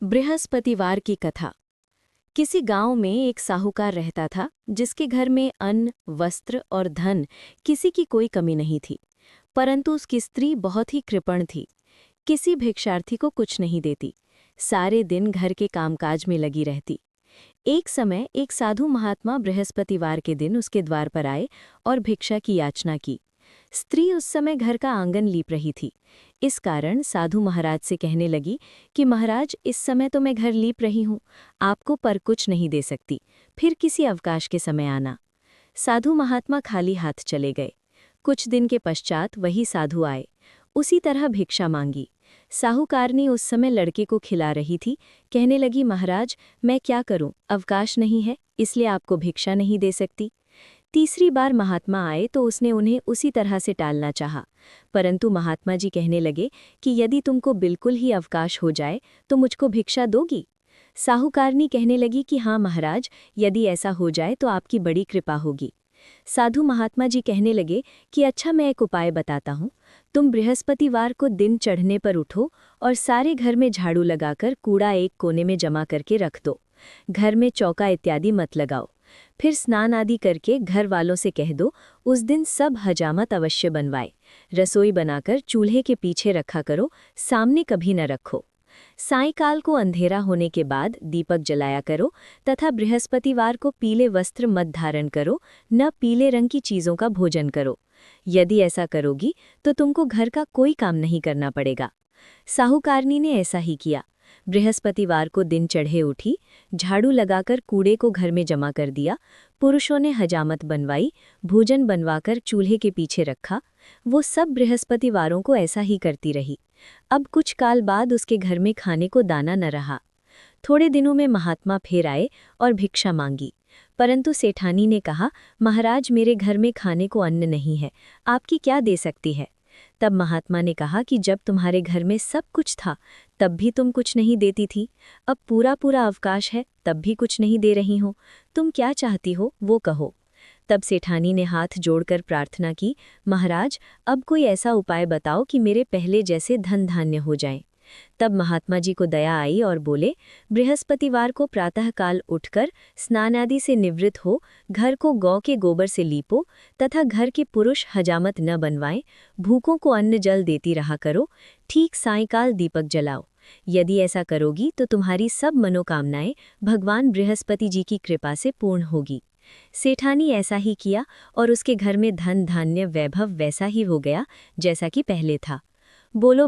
बृहस्पतिवार की कथा। किसी गांव में एक साहूकार रहता था जिसके घर में अन्न, वस्त्र और धन किसी की कोई कमी नहीं थी। परंतु उसकी स्त्री बहुत ही कृपण थी। किसी भिक्षार्थी को कुछ नहीं देती, सारे दिन घर के कामकाज में लगी रहती। एक समय एक साधु महात्मा बृहस्पतिवार के दिन उसके द्वार पर आए और भिक्षा की याचना की। स्त्री उस समय घर का आंगन लीप रही थी। इस कारण साधु महाराज से कहने लगी कि महाराज, इस समय तो मैं घर लीप रही हूँ, आपको पर कुछ नहीं दे सकती, फिर किसी अवकाश के समय आना। साधु महात्मा खाली हाथ चले गए। कुछ दिन के पश्चात वही साधु आए, उसी तरह भिक्षा मांगी। साहूकारनी उस समय लड़के को खिला रही थी। कहने लगी, महाराज, मैं क्या करूं, अवकाश नहीं है, इसलिए आपको भिक्षा नहीं दे सकती। तीसरी बार महात्मा आए तो उसने उन्हें उसी तरह से टालना चाहा, परंतु महात्मा जी कहने लगे कि यदि तुमको बिल्कुल ही अवकाश हो जाए तो मुझको भिक्षा दोगी। साहूकारनी कहने लगी कि हाँ महाराज, यदि ऐसा हो जाए तो आपकी बड़ी कृपा होगी। साधु महात्मा जी कहने लगे कि अच्छा, मैं एक उपाय बताता हूँ। तुम बृहस्पतिवार को दिन चढ़ने पर उठो और सारे घर में झाड़ू लगाकर कूड़ा एक कोने में जमा करके रख दो। घर में चौका इत्यादि मत लगाओ। फिर स्नान आदि करके घर वालों से कह दो उस दिन सब हजामत अवश्य बनवाए। रसोई बनाकर चूल्हे के पीछे रखा करो, सामने कभी न रखो। सायंकाल को अंधेरा होने के बाद दीपक जलाया करो तथा बृहस्पतिवार को पीले वस्त्र मत धारण करो, न पीले रंग की चीज़ों का भोजन करो। यदि ऐसा करोगी तो तुमको घर का कोई काम नहीं करना पड़ेगा। साहूकारनी ने ऐसा ही किया। बृहस्पतिवार को दिन चढ़े उठी, झाड़ू लगाकर कूड़े को घर में जमा कर दिया। पुरुषों ने हजामत बनवाई, भोजन बनवाकर चूल्हे के पीछे रखा। वो सब बृहस्पतिवारों को ऐसा ही करती रही। अब कुछ काल बाद उसके घर में खाने को दाना न रहा। थोड़े दिनों में महात्मा फिर आए और भिक्षा मांगी, परंतु सेठानी ने कहा, महाराज, मेरे घर में खाने को अन्न नहीं है, आपकी क्या दे सकती है। तब महात्मा ने कहा कि जब तुम्हारे घर में सब कुछ था तब भी तुम कुछ नहीं देती थी, अब पूरा पूरा अवकाश है तब भी कुछ नहीं दे रही हो, तुम क्या चाहती हो वो कहो। तब सेठानी ने हाथ जोड़कर प्रार्थना की, महाराज, अब कोई ऐसा उपाय बताओ कि मेरे पहले जैसे धन धान्य हो जाए। तब महात्मा जी को दया आई और बोले, बृहस्पतिवार को प्रातःकाल उठकर स्नान आदि से निवृत्त हो, घर को गौ के गोबर से लीपो तथा घर के पुरुष हजामत न बनवाएं, भूखों को अन्न जल देती रहा करो, ठीक सायंकाल दीपक जलाओ। यदि ऐसा करोगी तो तुम्हारी सब मनोकामनाएं भगवान बृहस्पति जी की कृपा से पूर्ण होगी। सेठानी ऐसा ही किया और उसके घर में धन धान्य वैभव वैसा ही हो गया जैसा कि पहले था। बोलो